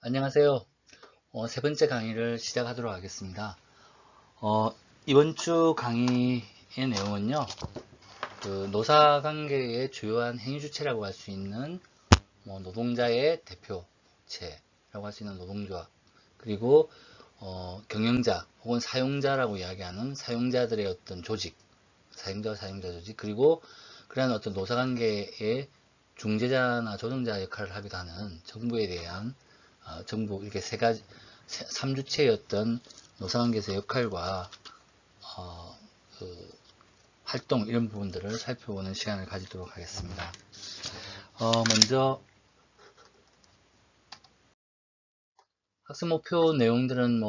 안녕하세요. 세 번째 강의를 시작하도록 하겠습니다. 이번 주 강의의 내용은요, 노사관계의 주요한 행위주체라고 할 수 있는 노동자의 대표체라고 할 수 있는 노동조합, 그리고 경영자 혹은 사용자라고 이야기하는 사용자들의 어떤 조직, 사용자 조직, 그리고 그러한 어떤 노사관계의 중재자나 조정자 역할을 하기도 하는 정부에 대한 정부 이렇게 세 가지 3주체의 어떤 노사관계에서의 역할과 그 활동 이런 부분들을 살펴보는 시간을 가지도록 하겠습니다. 먼저 학습 목표 내용들은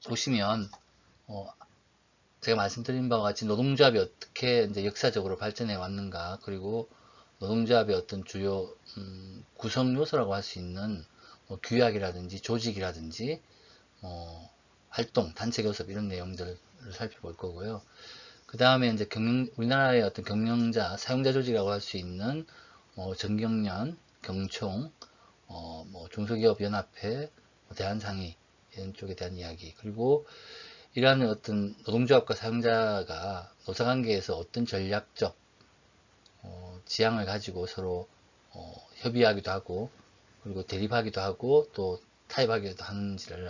보시면 제가 말씀드린 바와 같이 노동조합이 어떻게 이제 역사적으로 발전해 왔는가, 그리고 노동조합의 어떤 주요 구성 요소라고 할 수 있는 규약이라든지 조직이라든지 활동, 단체 교섭 이런 내용들을 살펴볼 거고요. 그 다음에 이제 우리나라의 어떤 경영자, 사용자 조직이라고 할 수 있는 정경련, 경총, 중소기업연합회, 대한상의 이런 쪽에 대한 이야기, 그리고 이러한 어떤 노동조합과 사용자가 노사관계에서 어떤 전략적 지향을 가지고 서로 협의하기도 하고, 그리고 대립하기도 하고, 또 타협하기도 하는지를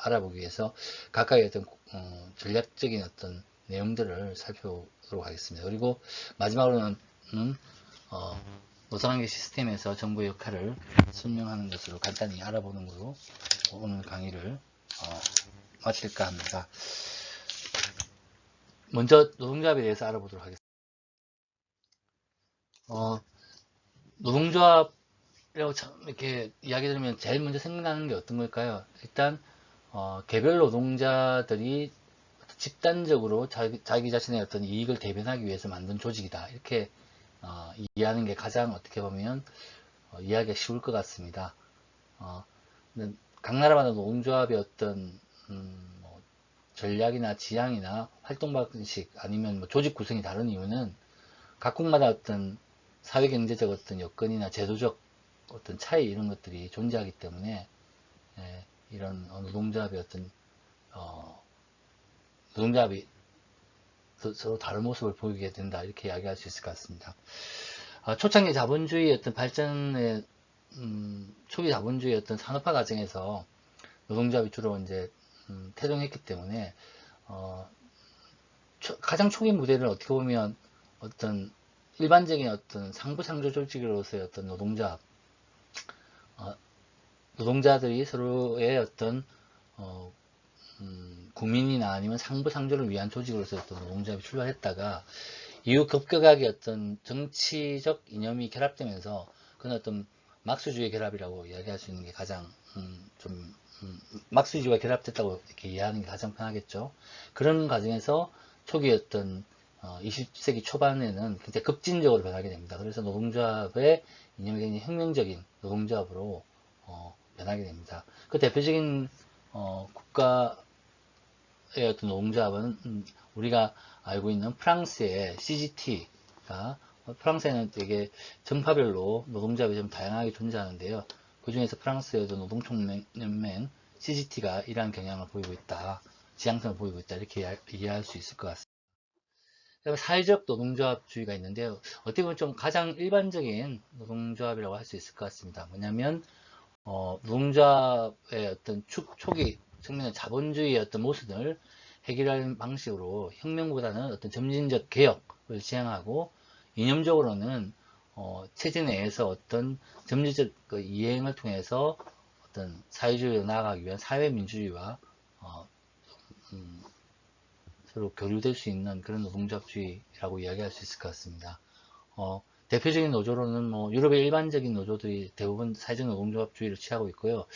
알아보기 위해서 각각의 어떤 전략적인 어떤 내용들을 살펴보도록 하겠습니다. 그리고 마지막으로는 노사관계 시스템에서 정부의 역할을 설명하는 것으로 간단히 알아보는 것으로 오늘 강의를 마칠까 합니다. 먼저 노동조합에 대해서 알아보도록 하겠습니다. 노동조합이라고 이렇게 이야기 들으면 제일 먼저 생각나는 게 어떤 걸까요? 일단 개별 노동자들이 집단적으로 자기 자신의 어떤 이익을 대변하기 위해서 만든 조직이다, 이렇게 이해하는 게 가장 어떻게 보면 이해하기가 쉬울 것 같습니다. 각 나라마다 노동조합의 어떤 전략이나 지향이나 활동 방식 아니면 조직 구성이 다른 이유는 각국마다 어떤 사회 경제적 어떤 여건이나 제도적 어떤 차이 이런 것들이 존재하기 때문에 이런 노동조합의 어떤 노동조합이 서로 다른 모습을 보이게 된다, 이렇게 이야기할 수 있을 것 같습니다. 초창기 자본주의 어떤 발전의 초기 자본주의 어떤 산업화 과정에서 노동조합이 주로 이제 태동했기 때문에 가장 초기 무대를 어떻게 보면 어떤 일반적인 어떤 상부상조 조직으로서의 어떤 노동자들이 서로의 어떤 국민이나 아니면 상부상조를 위한 조직으로서 어떤 노동조합이 출발했다가 이후 급격하게 어떤 정치적 이념이 결합되면서 그건 어떤 막스주의 결합이라고 이야기할 수 있는 게 가장 막스주의가 결합됐다고 이렇게 이해하는 게 가장 편하겠죠. 그런 과정에서 초기 어떤 20세기 초반에는 굉장히 급진적으로 변하게 됩니다. 그래서 노동조합의 이념이 굉장히 혁명적인 노동조합으로 변하게 됩니다. 그 대표적인 국가의 어떤 노동조합은 우리가 알고 있는 프랑스의 CGT가, 프랑스에는 되게 정파별로 노동조합이 좀 다양하게 존재하는데요. 그 중에서 프랑스의 노동총연맹 CGT가 이러한 경향을 보이고 있다, 지향성을 보이고 있다, 이렇게 이해할 수 있을 것 같습니다. 그다음에 사회적 노동조합주의가 있는데요. 어떻게 보면 좀 가장 일반적인 노동조합이라고 할 수 있을 것 같습니다. 뭐냐면 노동조합의 어떤 초기 측면의 자본주의의 어떤 모순을 해결하는 방식으로 혁명보다는 어떤 점진적 개혁을 지향하고, 이념적으로는 체제 내에서 어떤 점진적 그 이행을 통해서 어떤 사회주의로 나아가기 위한 사회민주주의와 서로 교류될 수 있는 그런 노동조합주의라고 이야기할 수 있을 것 같습니다. 대표적인 노조로는 유럽의 일반적인 노조들이 대부분 사회적 노동조합주의를 취하고 있고요.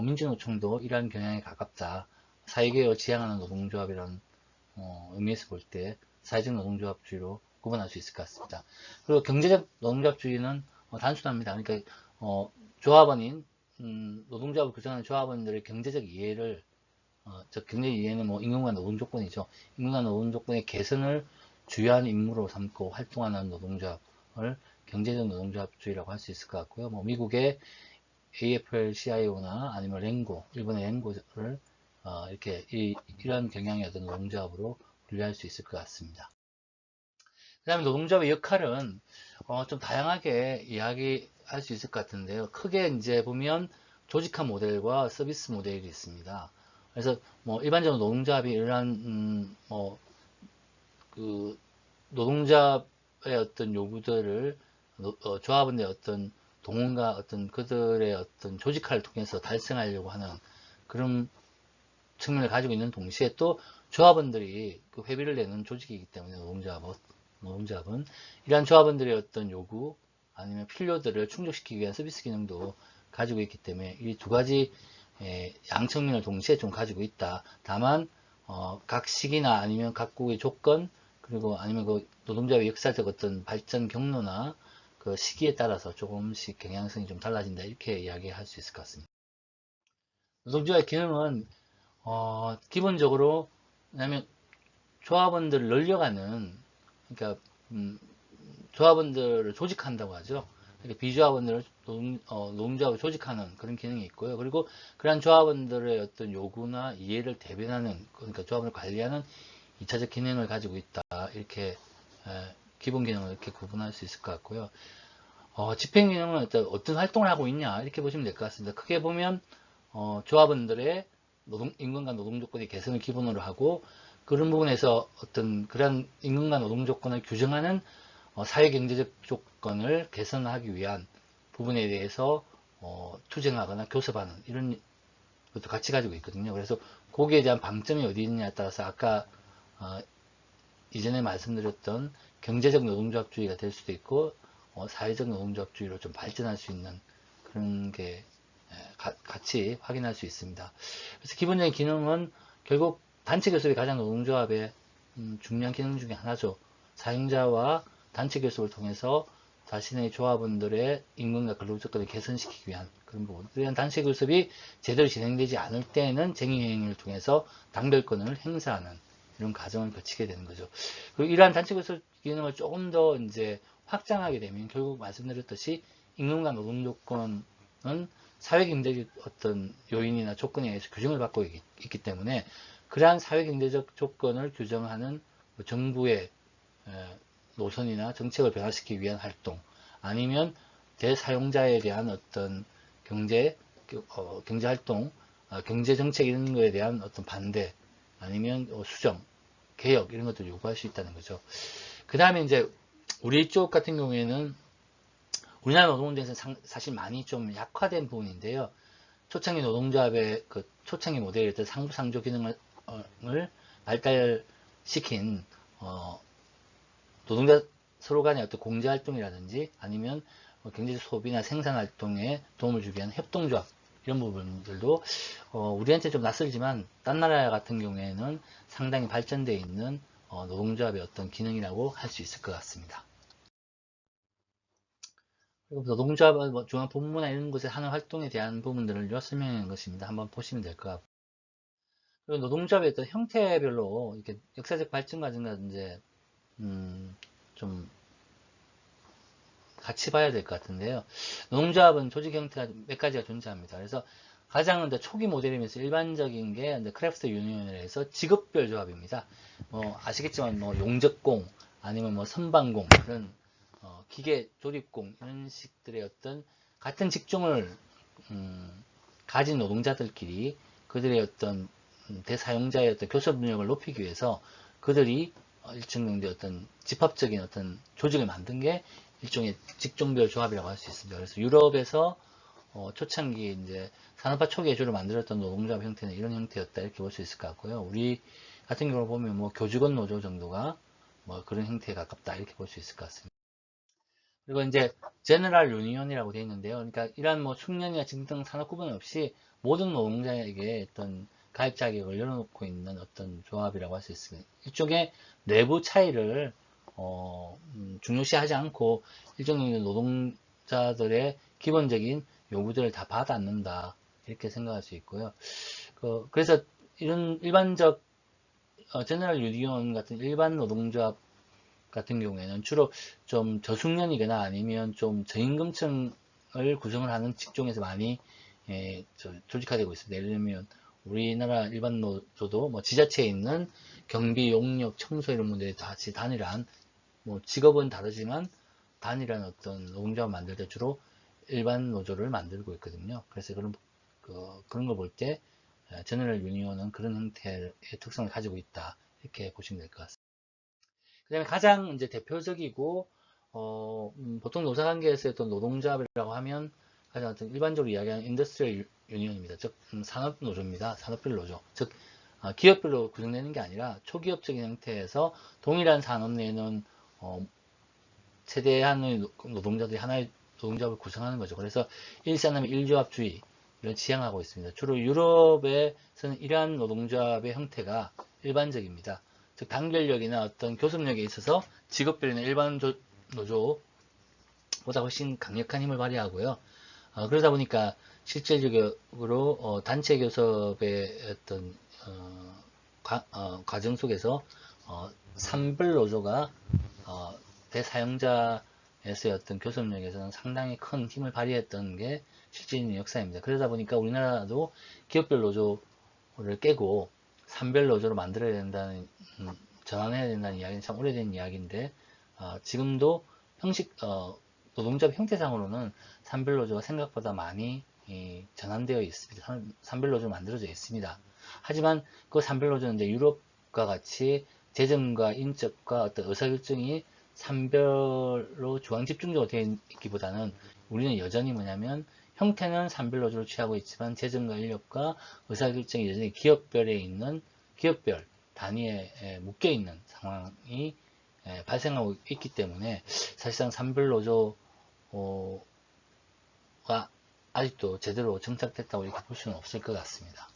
민주노총도 이러한 경향에 가깝다, 사회개혁을 지향하는 노동조합이라는 의미에서 볼 때 사회적 노동조합주의로 구분할 수 있을 것 같습니다. 그리고 경제적 노동조합주의는 단순합니다. 그러니까 조합원인 노동조합을 구성하는 조합원들의 경제적 이해를 경제 이해는 임금과 노동 조건이죠. 임금과 노동 조건의 개선을 주요한 임무로 삼고 활동하는 노동조합을 경제적 노동조합주의라고 할 수 있을 것 같고요. 미국의 AFL-CIO나 아니면 랭고, 일본의 랭고를 이렇게 이러한 경향의 어떤 노동조합으로 분류할 수 있을 것 같습니다. 그 다음에 노동조합의 역할은 좀 다양하게 이야기할 수 있을 것 같은데요. 크게 이제 보면 조직화 모델과 서비스 모델이 있습니다. 그래서 뭐 일반적으로 노동조합이 이러한 그 노동조합의 어떤 요구들을 조합원의 어떤 동원과 어떤 그들의 어떤 조직화를 통해서 달성하려고 하는 그런 측면을 가지고 있는 동시에 또 조합원들이 그 회비를 내는 조직이기 때문에 노동조합은 이러한 조합원들의 어떤 요구 아니면 필요들을 충족시키기 위한 서비스 기능도 가지고 있기 때문에 이 두 가지 양측면을 동시에 좀 가지고 있다. 다만 각 시기나 아니면 각국의 조건 그리고 아니면 그 노동조합의 역사적 어떤 발전 경로나 그 시기에 따라서 조금씩 경향성이 좀 달라진다 이렇게 이야기할 수 있을 것 같습니다. 노동조합의 기능은 기본적으로 왜냐하면 조합원들을 늘려가는 그러니까 조합원들을 조직한다고 하죠. 그러니까 비조합원들을 노동조합을 조직하는 그런 기능이 있고요. 그리고 그러한 조합원들의 어떤 요구나 이해를 대변하는 그러니까 조합을 관리하는 2차적 기능을 가지고 있다. 이렇게 기본 기능을 이렇게 구분할 수 있을 것 같고요. 집행 기능은 어떤 활동을 하고 있냐 이렇게 보시면 될 것 같습니다. 크게 보면 조합원들의 임금과 노동 조건의 개선을 기본으로 하고 그런 부분에서 어떤 그런 임금과 노동 조건을 규정하는 사회 경제적 조건을 개선하기 위한 부분에 대해서 투쟁하거나 교섭하는 이런 것도 같이 가지고 있거든요. 그래서 거기에 대한 방점이 어디 있느냐에 따라서 아까 이전에 말씀드렸던 경제적 노동조합주의가 될 수도 있고 사회적 노동조합주의로 좀 발전할 수 있는 그런 게 같이 확인할 수 있습니다. 그래서 기본적인 기능은 결국 단체 교섭이 가장 노동조합의 중요한 기능 중에 하나죠. 사용자와 단체 교섭을 통해서 자신의 조합원들의 임금과 근로조건을 개선시키기 위한 그런 부분. 이런 단체 교섭이 제대로 진행되지 않을 때에는 쟁의행위를 통해서 당별권을 행사하는 이런 과정을 거치게 되는 거죠. 그리고 이러한 단체 교섭 기능을 조금 더 이제 확장하게 되면 결국 말씀드렸듯이 임금과 노동 조건은 사회경제적 어떤 요인이나 조건에 의해서 규정을 받고 있기 때문에 그러한 사회경제적 조건을 규정하는 정부의 노선이나 정책을 변화시키기 위한 활동 아니면 대사용자에 대한 어떤 경제활동, 경제정책 이런 거에 대한 어떤 반대 아니면 수정, 개혁 이런 것들을 요구할 수 있다는 거죠. 그 다음에 이제 우리 쪽 같은 경우에는 우리나라 노동조합에서는 사실 많이 좀 약화된 부분인데요. 초창기 노동조합의 그 초창기 모델의 어떤 상부상조 기능을 발달시킨 노동자 서로 간의 어떤 공제활동이라든지 아니면 경제적 소비나 생산활동에 도움을 주기 위한 협동조합 이런 부분들도 우리한테 좀 낯설지만 딴 나라 같은 경우에는 상당히 발전되어 있는 노동조합의 어떤 기능이라고 할 수 있을 것 같습니다. 그리고 노동조합 중앙본부나 이런 곳에 하는 활동에 대한 부분들을 설명한 것입니다. 한번 보시면 될 것 같고 그리고 노동조합의 어떤 형태별로 이렇게 역사적 발전 과정과 이제 좀 같이 봐야 될 것 같은데요. 노동조합은 조직 형태가 몇 가지가 존재합니다. 그래서 가장 초기 모델이면서 일반적인 게 크래프트 유니언에서 직업별 조합입니다. 아시겠지만 용접공 아니면 선방공 이런 기계 조립공 이런 식들의 어떤 같은 직종을 가진 노동자들끼리 그들의 어떤 대사용자의 어떤 교섭 능력을 높이기 위해서 그들이 일정 정도의 어떤 집합적인 어떤 조직을 만든 게 일종의 직종별 조합이라고 할 수 있습니다. 그래서 유럽에서 초창기 이제 산업화 초기에 주로 만들었던 노동조합 형태는 이런 형태였다 이렇게 볼 수 있을 것 같고요. 우리 같은 경우를 보면 교직원 노조 정도가 그런 형태에 가깝다 이렇게 볼 수 있을 것 같습니다. 그리고 이제 제너럴 유니언이라고 되어 있는데요. 그러니까 이러한 숙련이나 직등 산업 구분 없이 모든 노동자에게 어떤 가입 자격을 열어놓고 있는 어떤 조합이라고 할 수 있습니다. 일종의 내부 차이를 중요시하지 않고 일정 정도 노동자들의 기본적인 요구들을 다 받아안는다 이렇게 생각할 수 있고요. 그래서 이런 일반적 제너럴 유니언 같은 일반 노동조합 같은 경우에는 주로 좀 저숙련이거나 아니면 좀 저임금층을 구성을 하는 직종에서 많이 조직화되고 있습니다. 예를 들면 우리나라 일반 노조도 뭐 지자체에 있는 경비, 용역, 청소 이런 분들이 같이 단일한 뭐 직업은 다르지만 단일한 어떤 노동조합을 만들 때 주로 일반 노조를 만들고 있거든요. 그래서 그런 걸 볼 때 제너럴 유니온은 그런 형태의 특성을 가지고 있다 이렇게 보시면 될 것 같습니다. 그 다음에 가장 이제 대표적이고 보통 노사관계에서 어떤 노동조합이라고 하면 가장 어떤 일반적으로 이야기하는 인더스트리얼 유니온입니다. 즉 산업노조입니다. 산업별 노조. 즉 기업별로 구성되는 게 아니라 초기업적인 형태에서 동일한 산업 내에는 최대한의 노동자들이 하나의 노동조합을 구성하는 거죠. 그래서 일산업의 일조합주의를 지향하고 있습니다. 주로 유럽에서는 이러한 노동조합의 형태가 일반적입니다. 즉 단결력이나 어떤 교섭력에 있어서 직업별이나 일반 노조보다 훨씬 강력한 힘을 발휘하고요. 그러다 보니까 실질적으로 단체 교섭의 어떤 과정 속에서 산별 노조가 대사용자에서의 어떤 교섭력에서는 상당히 큰 힘을 발휘했던 게 실질적인 역사입니다. 그러다 보니까 우리나라도 기업별 노조를 깨고 산별 노조로 만들어야 된다는 전환해야 된다는 이야기는 참 오래된 이야기인데 지금도 노동조합 형태상으로는 산별 노조가 생각보다 많이 전환되어 있습니다. 산별 노조가 만들어져 있습니다. 하지만 그 산별 노조는 이제 유럽과 같이 재정과 인적과 어떤 의사결정이 산별로 중앙집중적으로 되어 있기보다는 우리는 여전히 뭐냐면 형태는 산별 노조를 취하고 있지만 재정과 인력과 의사결정이 여전히 기업별 단위에 묶여 있는 상황이 발생하고 있기 때문에 사실상 산별 노조가 아직도 제대로 정착됐다고 이렇게 볼 수는 없을 것 같습니다.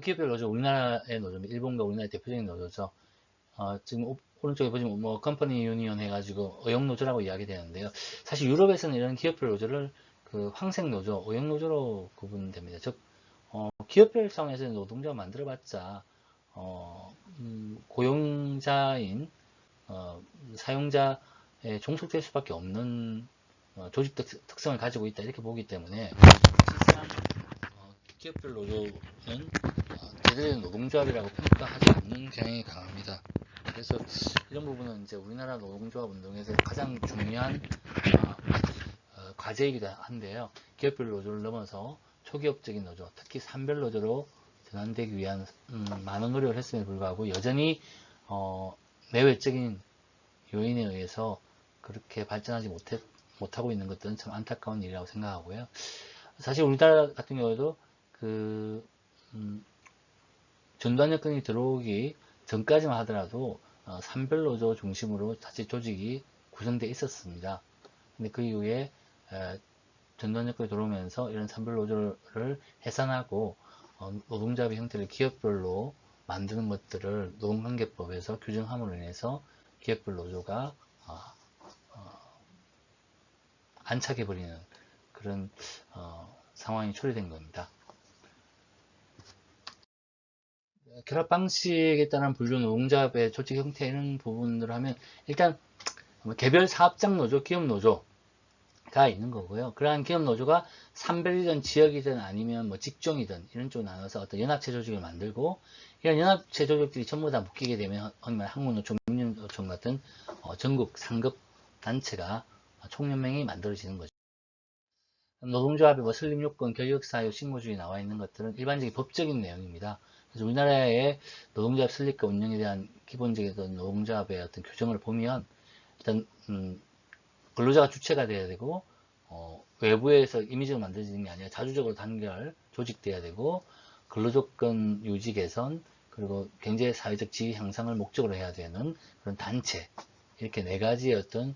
기업별 노조, 우리나라의 노조입니다. 일본과 우리나라의 대표적인 노조죠. 지금 오른쪽에 보시면 뭐 컴퍼니 유니언 해가지고 의용노조라고 이야기되는데요. 사실 유럽에서는 이런 기업별 노조를 그 황색노조, 의용노조로 구분됩니다. 즉 기업별 상황에서는 노동조합 만들어봤자 고용자인 사용자에 종속될 수밖에 없는 조직 특성을 가지고 있다 이렇게 보기 때문에 실상 기업별 노조는 제대로 된 노동조합이라고 평가하지 않는 경향이 강합니다. 그래서 이런 부분은 이제 우리나라 노동조합 운동에서 가장 중요한 과제이기도 한데요. 기업별 노조를 넘어서 초기업적인 노조, 특히 산별 노조로 전환되기 위한 많은 노력을 했음에도 불구하고 여전히 내외적인 요인에 의해서 그렇게 발전하지 못하고 있는 것들은 참 안타까운 일이라고 생각하고요. 사실 우리나라 같은 경우에도 전두환 정권이 들어오기 전까지만 하더라도 산별노조 중심으로 자칫 조직이 구성되어 있었습니다. 근데 그 이후에 전두환 정권이 들어오면서 이런 산별노조를 해산하고 노동조합의 형태를 기업별로 만드는 것들을 노동관계법에서 규정함으로 인해서 기업별 노조가 안착해버리는 그런 상황이 초래된 겁니다. 결합 방식에 따른 분류 노동조합의 조직 형태 이런 부분들을 하면 일단 개별 사업장 노조, 기업 노조가 있는 거고요. 그러한 기업 노조가 산별이든 지역이든 아니면 뭐 직종이든 이런 쪽으로 나눠서 어떤 연합체 조직을 만들고 이런 연합체 조직들이 전부 다 묶이게 되면 한국노총, 민주노총 같은 전국 상급 단체가 총연맹이 만들어지는 거죠. 노동조합의 뭐 설립요건, 결격사유, 신고주의 나와 있는 것들은 일반적인 법적인 내용입니다. 그래서 우리나라의 노동조합 설립과 운영에 대한 기본적인 노동조합의 어떤 규정을 보면 일단 근로자가 주체가 돼야 되고 외부에서 임의적으로 만들어지는 게 아니라 자주적으로 단결 조직돼야 되고 근로조건 유지 개선 그리고 경제 사회적 지위 향상을 목적으로 해야 되는 그런 단체 이렇게 네 가지의 어떤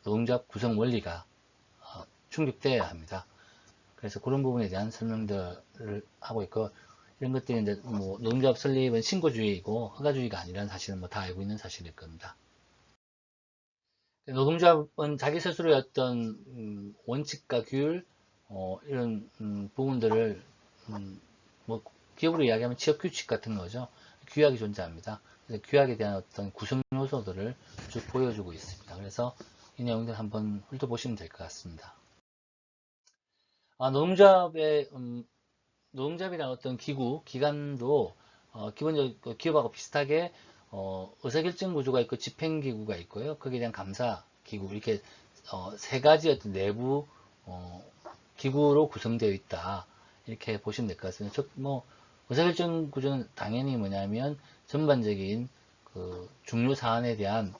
노동조합 구성 원리가 충족되어야 합니다. 그래서 그런 부분에 대한 설명들을 하고 있고 이런 것들이 이제 뭐 노동조합 설립은 신고주의이고 허가주의가 아니라는 사실은 뭐 다 알고 있는 사실일 겁니다. 노동조합은 자기 스스로의 어떤 원칙과 규율 이런 부분들을 뭐 기업으로 이야기하면 취업 규칙 같은 거죠. 규약이 존재합니다. 그래서 규약에 대한 어떤 구성 요소들을 쭉 보여주고 있습니다. 그래서 이 내용들 한번 훑어보시면 될 것 같습니다. 노동조합의 노동조합이라는 어떤 기관도 기본적으로 기업하고 비슷하게 의사결정 구조가 있고 집행기구가 있고요. 거기에 대한 감사기구 이렇게 세 가지 어떤 내부 기구로 구성되어 있다. 이렇게 보시면 될 것 같습니다. 의사결정 구조는 당연히 뭐냐면 전반적인 그 중요 사안에 대한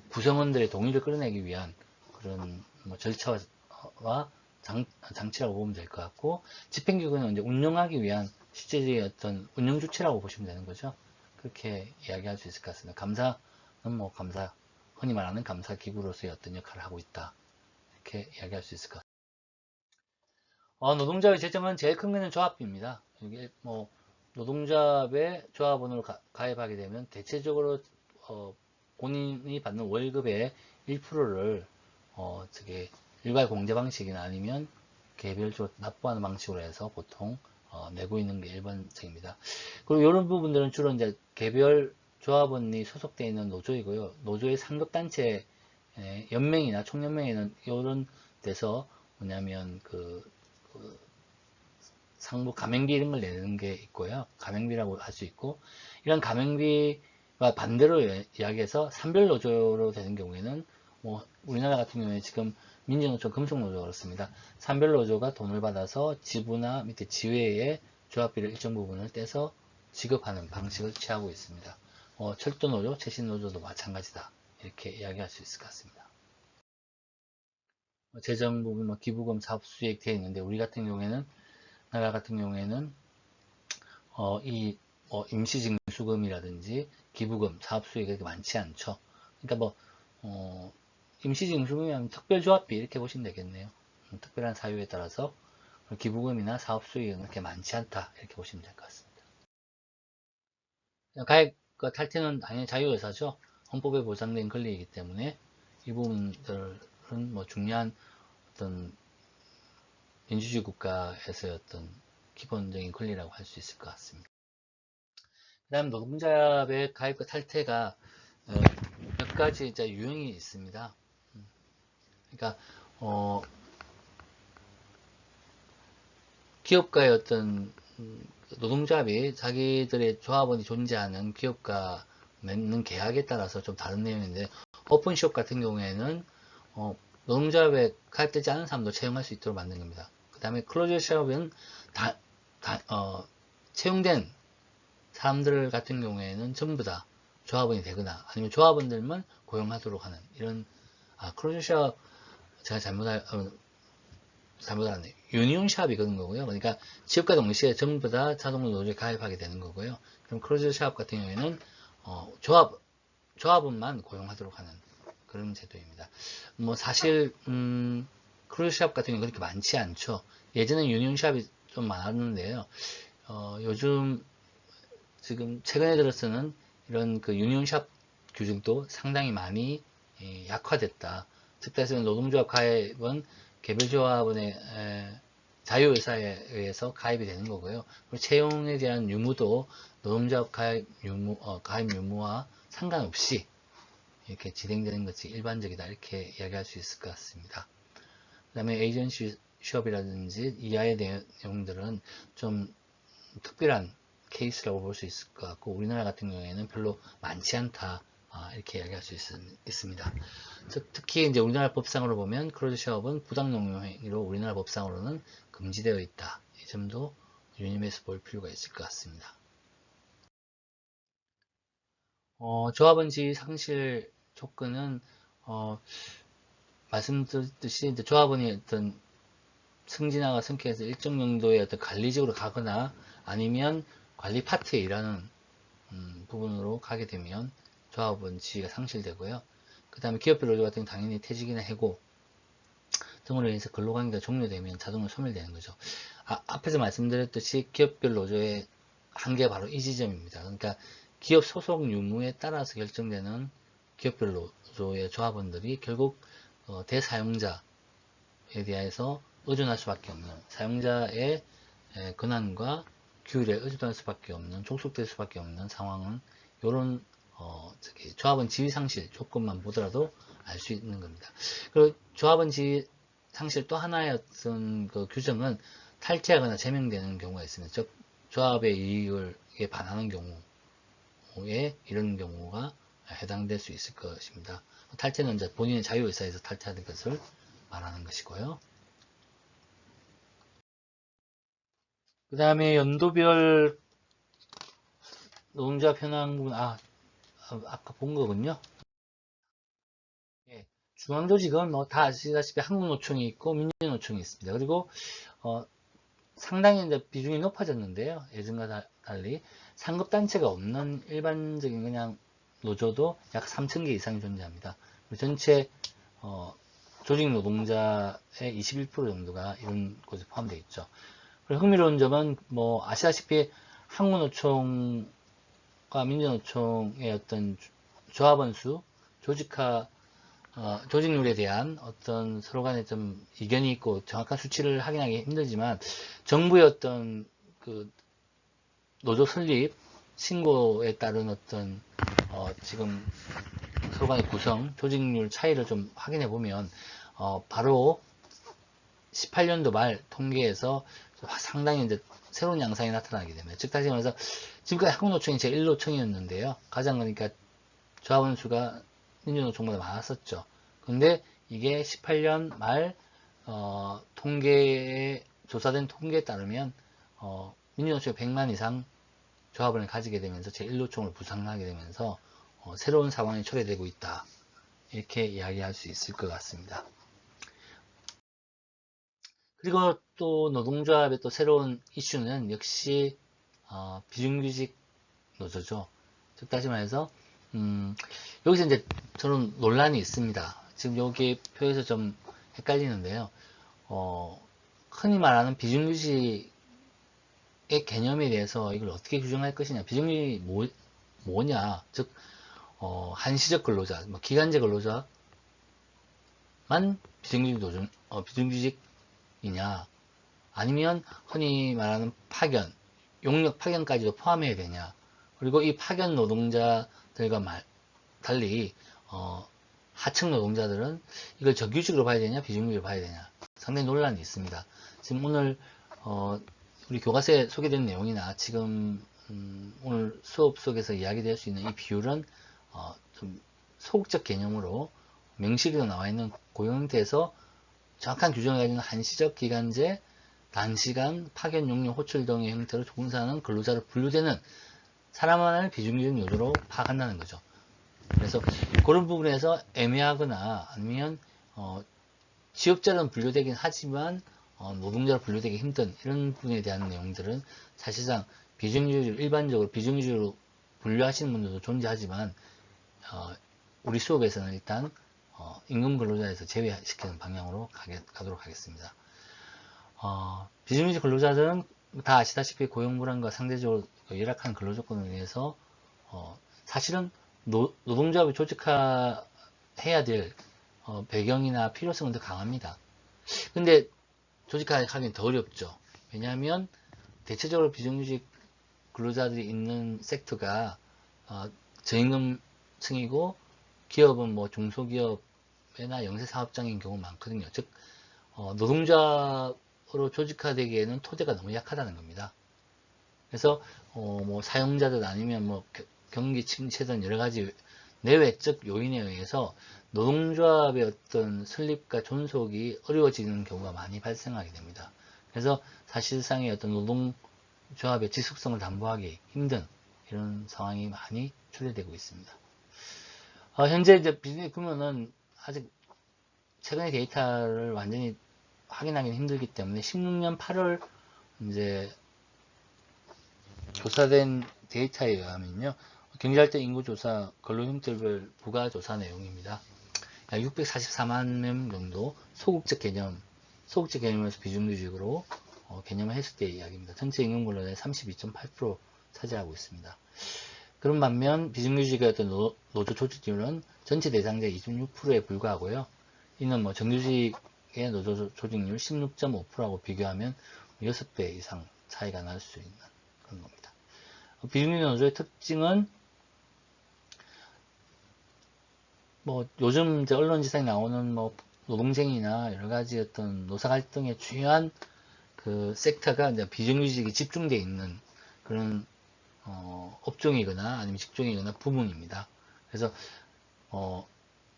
구성원들의 동의를 끌어내기 위한 그런 절차와 장치라고 보면 될 것 같고, 집행기구는 이제 운영하기 위한 실제적인 어떤 운영 주체라고 보시면 되는 거죠. 그렇게 이야기할 수 있을 것 같습니다. 감사는 흔히 말하는 감사기구로서의 어떤 역할을 하고 있다. 이렇게 이야기할 수 있을 것 같습니다. 노동조합의 재정은 제일 큰 거는 조합비입니다. 이게 노동조합에 조합원으로 가입하게 되면 대체적으로 본인이 받는 월급의 1%를 일괄 공제 방식이나 아니면 개별적으로 납부하는 방식으로 해서 보통 내고 있는 게 일반적입니다. 그리고 이런 부분들은 주로 이제 개별 조합원이 소속되어 있는 노조이고요. 노조의 상급단체 연맹이나 총연맹에는 이런 데서 뭐냐면 상부 가맹비 이런 걸 내는 게 있고요. 가맹비라고 할 수 있고, 이런 가맹비와 반대로 이야기해서 산별노조로 되는 경우에는 우리나라 같은 경우에 지금 민주노총 금속노조가 그렇습니다. 산별노조가 돈을 받아서 지부나 밑에 지회에 조합비를 일정 부분을 떼서 지급하는 방식을 취하고 있습니다. 철도노조, 최신노조도 마찬가지다. 이렇게 이야기할 수 있을 것 같습니다. 재정 부분, 기부금, 사업수익 되어 있는데, 우리 같은 경우에는 나라 같은 경우에는 임시징수금이라든지 기부금, 사업수익이 그렇게 많지 않죠. 그러니까 임시징수금이면 특별조합비 이렇게 보시면 되겠네요. 특별한 사유에 따라서 기부금이나 사업수익은 그렇게 많지 않다 이렇게 보시면 될 것 같습니다. 가입과 탈퇴는 당연히 자유의사죠. 헌법에 보장된 권리이기 때문에 이 부분들은 중요한 어떤 민주주의 국가에서의 어떤 기본적인 권리라고 할 수 있을 것 같습니다. 그 다음 노동조합의 가입과 탈퇴가 몇 가지 이제 유형이 있습니다. 그러니까 기업가의 어떤 노동조합이 자기들의 조합원이 존재하는 기업가 맺는 계약에 따라서 좀 다른 내용인데, 오픈시업 같은 경우에는 노동조합에 가입되지 않은 사람도 채용할 수 있도록 만든 겁니다. 그 다음에 클로즈시업은 채용된 사람들 같은 경우에는 전부 다 조합원이 되거나 아니면 조합원들만 고용하도록 하는 이런 클로즈시업 제가 잘못하네. 유니온샵이 그런 거고요. 그러니까 지역과 동시에 전부 다 자동으로 노조에 가입하게 되는 거고요. 그럼 클로즈샵 같은 경우에는 조합원만 고용하도록 하는 그런 제도입니다. 사실 클로즈샵 같은 경우는 그렇게 많지 않죠. 예전에 유니온샵이 좀 많았는데요. 요즘 지금 최근에 들어서는 이런 유니온샵 규정도 상당히 많이 약화됐다. 즉 따지면 노동조합 가입은 개별조합원의 자유의사에 의해서 가입이 되는 거고요. 그리고 채용에 대한 유무도 노동조합 가입 유무와 상관없이 이렇게 진행되는 것이 일반적이다. 이렇게 이야기할 수 있을 것 같습니다. 그 다음에 에이전시 숍이라든지 이하의 내용들은 좀 특별한 케이스라고 볼 수 있을 것 같고, 우리나라 같은 경우에는 별로 많지 않다. 이렇게 이야기할 수 있습니다. 특히 이제 우리나라 법상으로 보면 클로즈샵은 부당농용행위로 우리나라 법상으로는 금지되어 있다. 이 점도 유념해서 볼 필요가 있을 것 같습니다. 조합원 지위 상실 조건은 말씀드렸듯이 이제 조합원이 어떤 승진화가 성격에서 일정 정도의 어떤 관리직으로 가거나 아니면 관리 파트에 일하는 부분으로 가게 되면 조합원 지위가 상실되고요. 그 다음에 기업별 노조 같은 경우 당연히 퇴직이나 해고 등으로 인해서 근로관계가 종료되면 자동으로 소멸되는 거죠. 앞에서 말씀드렸듯이 기업별 노조의 한계가 바로 이 지점입니다. 그러니까 기업 소속 유무에 따라서 결정되는 기업별 노조의 조합원들이 결국 대사용자에 대해서 의존할 수밖에 없는, 사용자의 권한과 규율에 의존할 수밖에 없는, 족속될 수밖에 없는 상황은 이런 조합원 지위 상실 조건만 보더라도 알 수 있는 겁니다. 그리고 조합원 지위 상실 또 하나의 어떤 그 규정은 탈퇴하거나 제명되는 경우가 있습니다. 즉, 조합의 이익에 반하는 경우에 이런 경우가 해당될 수 있을 것입니다. 탈퇴는 이제 본인의 자유의사에서 탈퇴하는 것을 말하는 것이고요. 그 다음에 연도별 노동조합 현황 부분, 아까 본 거군요. 예, 중앙조직은 뭐 다 아시다시피 한국노총이 있고 민주노총이 있습니다. 그리고 상당히 이제 비중이 높아졌는데요. 예전과 달리 상급단체가 없는 일반적인 그냥 노조도 약 3,000개 이상이 존재합니다. 전체 조직 노동자의 21% 정도가 이런 곳에 포함되어 있죠. 그리고 흥미로운 점은 뭐 아시다시피 한국노총과 민주노총의 어떤 조합원 수, 조직률에 대한 어떤 서로 간에 좀 이견이 있고 정확한 수치를 확인하기 힘들지만 정부의 어떤 그 노조 설립 신고에 따른 어떤 지금 서로 간의 구성, 조직률 차이를 좀 확인해 보면 바로 18년도 말 통계에서 상당히 이제 새로운 양상이 나타나게 됩니다. 즉 다시 말해서 지금까지 한국노총이 제1노총이었는데요. 가장 그러니까 조합원 수가 민주노총보다 많았었죠. 근데 이게 18년 말 조사된 통계에 따르면 민주노총이 100만 이상 조합원을 가지게 되면서 제1노총을 부상하게 되면서 새로운 상황이 초래되고 있다. 이렇게 이야기할 수 있을 것 같습니다. 그리고 또 노동조합의 또 새로운 이슈는 역시 비정규직 노조죠. 즉 다시 말해서 여기서 이제 저는 논란이 있습니다. 지금 여기 표에서 좀 헷갈리는데요. 흔히 말하는 비정규직의 개념에 대해서 이걸 어떻게 규정할 것이냐. 비정규직이 뭐냐. 즉, 한시적 근로자, 뭐 기간제 근로자만 비정규직이냐. 아니면 흔히 말하는 파견, 용역 파견까지도 포함해야 되냐. 그리고 이 파견 노동자들과 달리 하청 노동자들은 이걸 정규직으로 봐야 되냐 비정규직으로 봐야 되냐 상당히 논란이 있습니다. 지금 오늘 우리 교과서에 소개된 내용이나 지금 오늘 수업 속에서 이야기될 수 있는 이 비율은 좀 소극적 개념으로 명시로 나와 있는 고용 형태에서 정확한 규정을 가지는 한시적 기간제 단시간 파견 용역 호출 등의 형태로 종사하는 근로자로 분류되는 사람만을 비정규직 노조로 파악한다는 거죠. 그래서 그런 부분에서 애매하거나 아니면 지역자로는 분류되긴 하지만 노동자로 분류되기 힘든 이런 부분에 대한 내용들은 사실상 일반적으로 비정규직으로 분류하시는 분들도 존재하지만 우리 수업에서는 일단 임금 근로자에서 제외시키는 방향으로 가도록 하겠습니다. 비정규직 근로자들은 다 아시다시피 고용 불안과 상대적으로 열악한 근로 조건에 의해서 사실은 노동조합을 조직화해야 될 배경이나 필요성은 더 강합니다. 근데 조직화하기는 더 어렵죠. 왜냐하면 대체적으로 비정규직 근로자들이 있는 섹터가 저임금층이고 기업은 뭐 중소기업이나 영세사업장인 경우 많거든요. 즉 노동조합으로 조직화되기에는 토대가 너무 약하다는 겁니다. 그래서 뭐 사용자들 아니면 뭐 경기 침체든 여러 가지 내외적 요인에 의해서 노동조합의 어떤 설립과 존속이 어려워지는 경우가 많이 발생하게 됩니다. 그래서 사실상의 어떤 노동조합의 지속성을 담보하기 힘든 이런 상황이 많이 초래되고 있습니다. 현재 이제 비즈니스 규모는 아직 최근의 데이터를 완전히 확인하기는 힘들기 때문에 16년 8월 이제 조사된 데이터에 의하면요. 경제활동 인구조사 근로 형태별 부가조사 내용입니다. 644만 명 정도 소극적 개념에서 비정규직으로 개념을 했을 때의 이야기입니다. 전체 임금 근로자의 32.8% 차지하고 있습니다. 그런 반면 비정규직의 어떤 노조 조직률은 전체 대상자의 26%에 불과하고요. 이는 뭐 정규직의 노조 조직률 16.5%하고 비교하면 6배 이상 차이가 날 수 있는 그런 겁니다. 비정규직 노조의 특징은 뭐 요즘 이제 언론지상에 나오는 뭐 노동쟁이나 여러 가지 어떤 노사 갈등의 중요한 그 섹터가 이제 비정규직이 집중되어 있는 그런 업종이거나 아니면 직종이거나 부문입니다. 그래서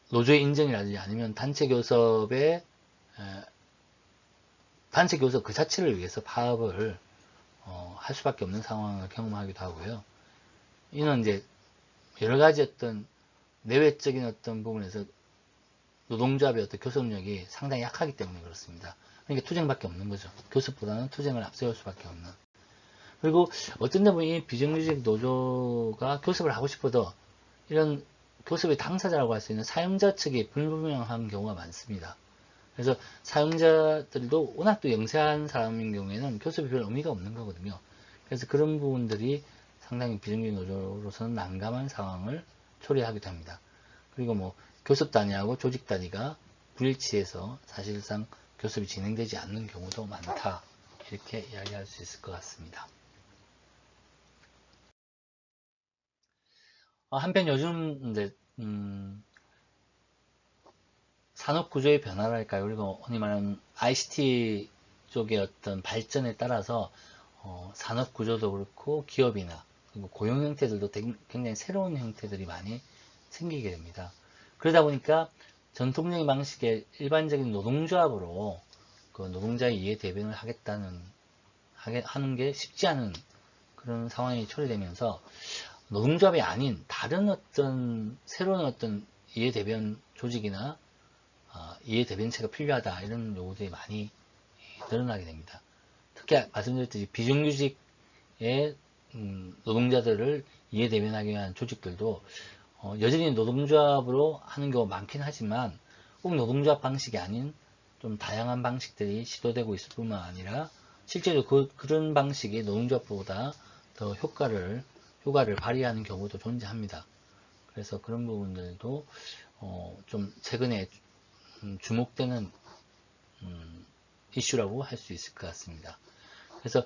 노조의 인정이라든지 아니면 단체 교섭 그 자체를 위해서 파업을 할 수밖에 없는 상황을 경험하기도 하고요. 이는 이제 여러 가지 어떤 내외적인 어떤 부분에서 노동조합의 어떤 교섭력이 상당히 약하기 때문에 그렇습니다. 그러니까 투쟁밖에 없는 거죠. 교섭보다는 투쟁을 앞세울 수밖에 없는. 그리고 어떤 데 보면 이 비정규직 노조가 교섭을 하고 싶어도 이런 교섭의 당사자라고 할 수 있는 사용자 측이 불분명한 경우가 많습니다. 그래서 사용자들도 워낙 또 영세한 사람인 경우에는 교섭이 별 의미가 없는 거거든요. 그래서 그런 부분들이 상당히 비정규직 노조로서는 난감한 상황을 초래하기도 합니다. 그리고 뭐 교섭 단위하고 조직 단위가 불일치해서 사실상 교섭이 진행되지 않는 경우도 많다. 이렇게 이야기할 수 있을 것 같습니다. 한편 요즘 이제 산업 구조의 변화랄까요? 그리고 흔히 말하는 ICT 쪽의 어떤 발전에 따라서 산업 구조도 그렇고 기업이나 그리고 고용 형태들도 굉장히 새로운 형태들이 많이 생기게 됩니다. 그러다 보니까 전통적인 방식의 일반적인 노동조합으로 그 노동자의 이해 대변을 하는 게 쉽지 않은 그런 상황이 초래되면서 노동조합이 아닌 다른 어떤 새로운 어떤 이해 대변 조직이나 이해 대변체가 필요하다 이런 요구들이 많이 늘어나게 됩니다. 특히 말씀드렸듯이 비정규직의 노동자들을 이해 대변하기 위한 조직들도 여전히 노동조합으로 하는 경우가 많긴 하지만 꼭 노동조합 방식이 아닌 좀 다양한 방식들이 시도되고 있을 뿐만 아니라 실제로 그런 방식이 노동조합보다 더 효과를 발휘하는 경우도 존재합니다. 그래서 그런 부분들도 좀 최근에 주목되는 이슈라고 할 수 있을 것 같습니다. 그래서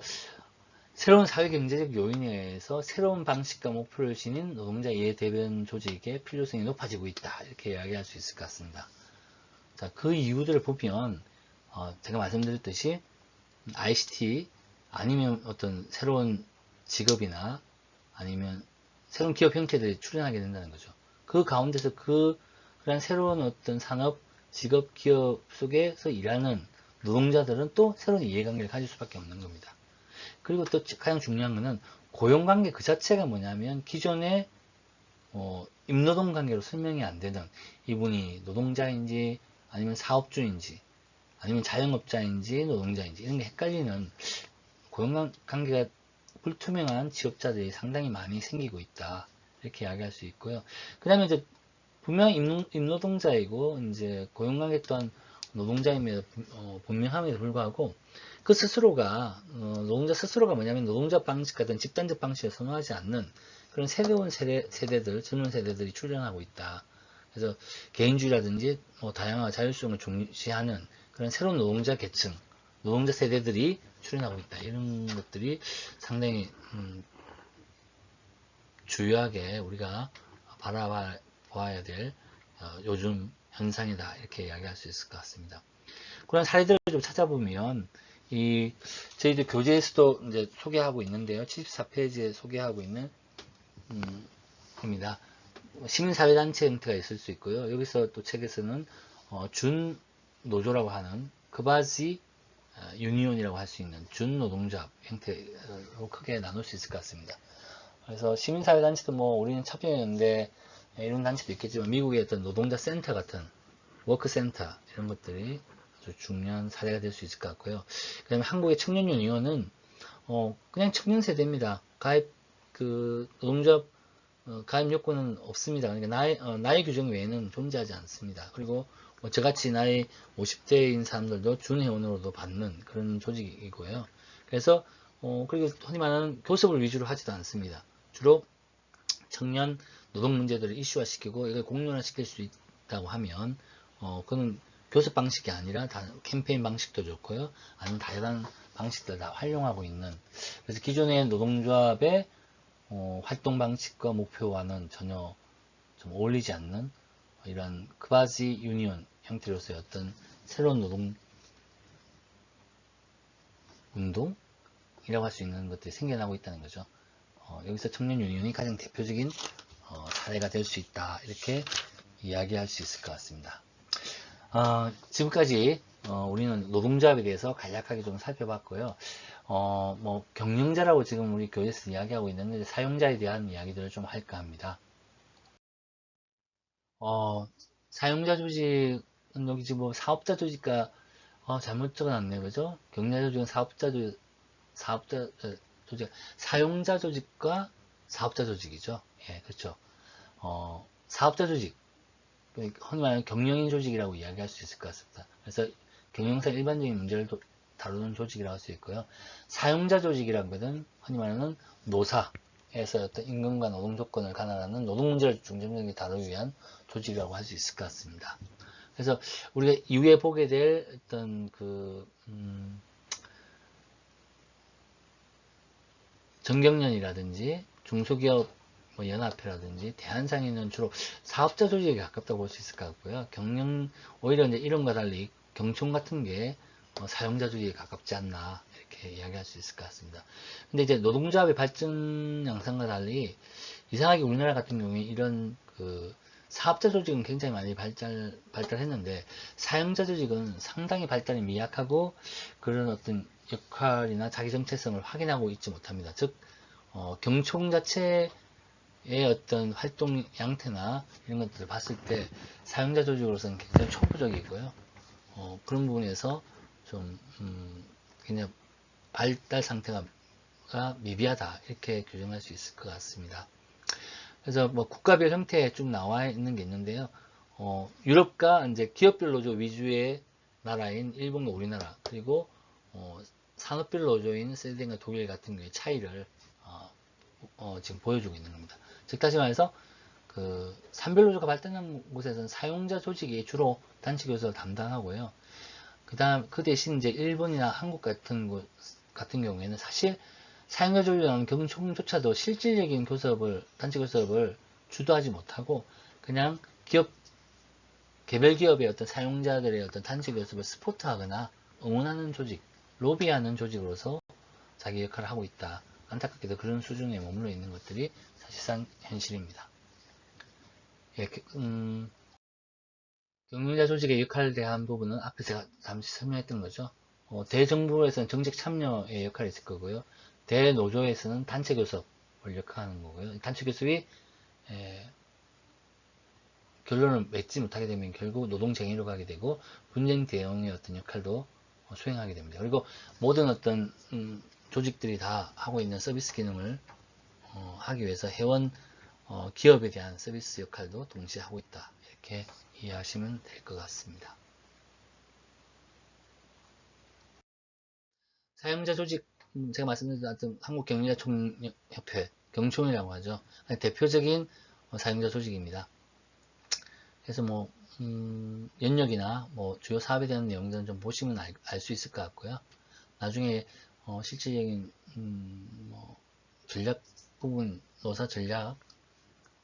새로운 사회경제적 요인에 의해서 새로운 방식과 목표를 지닌 노동자 이해 대변 조직의 필요성이 높아지고 있다. 이렇게 이야기할 수 있을 것 같습니다. 자, 그 이유들을 보면 제가 말씀드렸듯이 ICT 아니면 어떤 새로운 직업이나 아니면 새로운 기업 형태들이 출현하게 된다는 거죠. 그 가운데서 그런 새로운 어떤 산업, 직업, 기업 속에서 일하는 노동자들은 또 새로운 이해관계를 가질 수밖에 없는 겁니다. 그리고 또 가장 중요한 것은 고용관계 그 자체가 뭐냐면 기존의 임노동 관계로 설명이 안 되는 이분이 노동자인지 아니면 사업주인지 아니면 자영업자인지 노동자인지 이런 게 헷갈리는 고용관계가 불투명한 지업자들이 상당히 많이 생기고 있다. 이렇게 이야기할 수 있고요. 그 다음에 이제 분명히 임노동자이고 이제 고용관계 또한 노동자임에도 분명함에도 불구하고 그 스스로가 노동자 스스로가 뭐냐면 노동자 방식 같은 집단적 방식을 선호하지 않는 그런 새로운 세대들 젊은 세대들이 출현하고 있다. 그래서 개인주의라든지 다양한 자율성을 중시하는 그런 새로운 노동자 계층, 노동자 세대들이 출현하고 있다. 이런 것들이 상당히 주요하게 우리가 바라봐야 될 요즘 현상이다. 이렇게 이야기할 수 있을 것 같습니다. 그런 사례들을 좀 찾아보면 저희들 교재에서도 이제 소개하고 있는데요. 74페이지에 소개하고 있는 입니다. 시민사회단체 형태가 있을 수 있고요. 여기서 또 책에서는 준 노조라고 하는 그바지 유니온이라고 할 수 있는 준 노동조합 형태로 크게 나눌 수 있을 것 같습니다. 그래서 시민사회단체도 뭐 우리는 참여연대 이런 단체도 있겠지만 미국의 어떤 노동자 센터 같은 워크센터 이런 것들이 아주 중요한 사례가 될 수 있을 것 같고요. 그 다음에 한국의 청년유니온은 그냥 청년세대입니다. 노동조합 가입 요건은 없습니다. 그러니까 나이 규정 외에는 존재하지 않습니다. 그리고 저같이 나이 50대인 사람들도 준회원으로도 받는 그런 조직이고요. 그래서 그리고 흔히 말하는 교섭을 위주로 하지도 않습니다. 주로 청년 노동 문제들을 이슈화시키고 이걸 공론화시킬 수 있다고 하면 그건 교섭 방식이 아니라 캠페인 방식도 좋고요. 아니면 다양한 방식들 다 활용하고 있는 그래서 기존의 노동조합의 활동 방식과 목표와는 전혀 좀 어울리지 않는 이런 크바지 유니온 형태로서의 어떤 새로운 노동 운동이라고 할 수 있는 것들이 생겨나고 있다는 거죠. 여기서 청년 유니온이 가장 대표적인 사례가 될 수 있다. 이렇게 이야기할 수 있을 것 같습니다. 지금까지 우리는 노동조합에 대해서 간략하게 좀 살펴봤고요. 뭐 경영자라고 지금 우리 교재에서 이야기하고 있는데 사용자에 대한 이야기들을 좀 할까 합니다. 사용자 조직은 여기 지금 뭐 사업자 조직과 잘못 적어놨네요, 그죠? 경영자 조직은 조직, 사용자 조직과 사업자 조직이죠. 예, 그렇죠. 사업자 조직, 흔히 말하는 경영인 조직이라고 이야기할 수 있을 것 같습니다. 그래서 경영사 일반적인 문제를 다루는 조직이라고 할 수 있고요. 사용자 조직이라는 것은 흔히 말하는 노사에서 어떤 임금과 노동 조건을 관할하는 노동 문제를 중점적으로 다루기 위한 조직이라고 할 수 있을 것 같습니다. 그래서 우리가 이후에 보게 될 어떤 정경련이라든지 중소기업 연합회라든지 대한상인은 주로 사업자 조직에 가깝다고 볼 수 있을 것 같고요. 오히려 이제 이름과 달리 경총 같은 게 사용자 조직에 가깝지 않나 이렇게 이야기할 수 있을 것 같습니다. 근데 이제 노동조합의 발전 양상과 달리 이상하게 우리나라 같은 경우에 이런 사업자 조직은 굉장히 많이 발달했는데 사용자 조직은 상당히 발달이 미약하고 그런 어떤 역할이나 자기 정체성을 확인하고 있지 못합니다. 즉 경총 자체의 어떤 활동 양태나 이런 것들을 봤을 때 사용자 조직으로서는 굉장히 초보적이고요. 그런 부분에서 좀 굉장히 발달 상태가 미비하다 이렇게 규정할 수 있을 것 같습니다. 그래서 뭐 국가별 형태에 쭉 나와 있는 게 있는데요. 유럽과 이제 기업별 노조 위주의 나라인 일본과 우리나라 그리고 산업별 노조인 스웨덴과 독일 같은 경우의 차이를 지금 보여주고 있는 겁니다. 즉 다시 말해서 산별 노조가 발달한 곳에서는 사용자 조직이 주로 단체 교섭을 담당하고요. 그 대신 이제 일본이나 한국 같은 경우에는 사실 사용자 조직이라는 경총조차도 실질적인 단체 교섭을 주도하지 못하고 그냥 개별 기업의 어떤 사용자들의 어떤 단체 교섭을 스포트하거나 응원하는 조직, 로비하는 조직으로서 자기 역할을 하고 있다. 안타깝게도 그런 수준에 머물러 있는 것들이 사실상 현실입니다. 예, 경영자 조직의 역할에 대한 부분은 앞에 제가 잠시 설명했던 거죠. 대정부에서는 정책 참여의 역할이 있을 거고요. 대노조에서는 단체 교섭을 역할하는 거고요. 단체 교섭이 결론을 맺지 못하게 되면 결국 노동쟁의로 가게 되고 분쟁 대응의 어떤 역할도 수행하게 됩니다. 그리고 모든 어떤 조직들이 다 하고 있는 서비스 기능을 하기 위해서 회원 기업에 대한 서비스 역할도 동시에 하고 있다. 이렇게 이해하시면 될 것 같습니다. 사용자 조직, 제가 말씀드렸던 한국경영자총협회, 경총이라고 하죠. 대표적인 사용자 조직입니다. 그래서 뭐, 연력이나 뭐 주요 사업에 대한 내용들은 좀 보시면 알 수 있을 것 같고요. 나중에 실질적인 뭐 전략 부분,